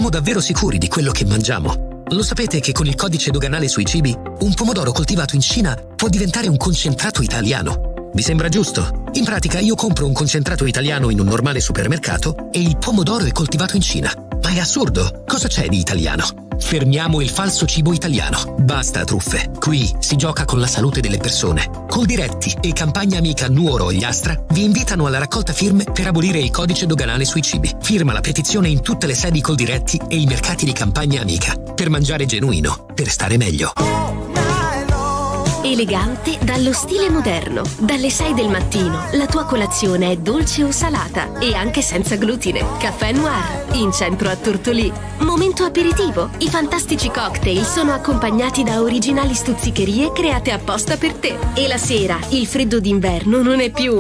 siamo davvero sicuri di quello che mangiamo? Lo sapete che con il codice doganale sui cibi, un pomodoro coltivato in Cina può diventare un concentrato italiano? Vi sembra giusto? In pratica io compro un concentrato italiano in un normale supermercato e il pomodoro è coltivato in Cina. Ma è assurdo! Cosa c'è di italiano? Fermiamo il falso cibo italiano. Basta truffe. Qui si gioca con la salute delle persone. Coldiretti e campagna amica Nuoro e Astra vi invitano alla raccolta firme per abolire il codice doganale sui cibi. Firma la petizione in tutte le sedi Coldiretti e i mercati di campagna amica. Per mangiare genuino, per stare meglio. Elegante dallo stile moderno. Dalle 6 del mattino la tua colazione è dolce o salata e anche senza glutine. Caffè Noir, in centro a Tortolì. Momento aperitivo. I fantastici cocktail sono accompagnati da originali stuzzicherie create apposta per te. E la sera il freddo d'inverno non è più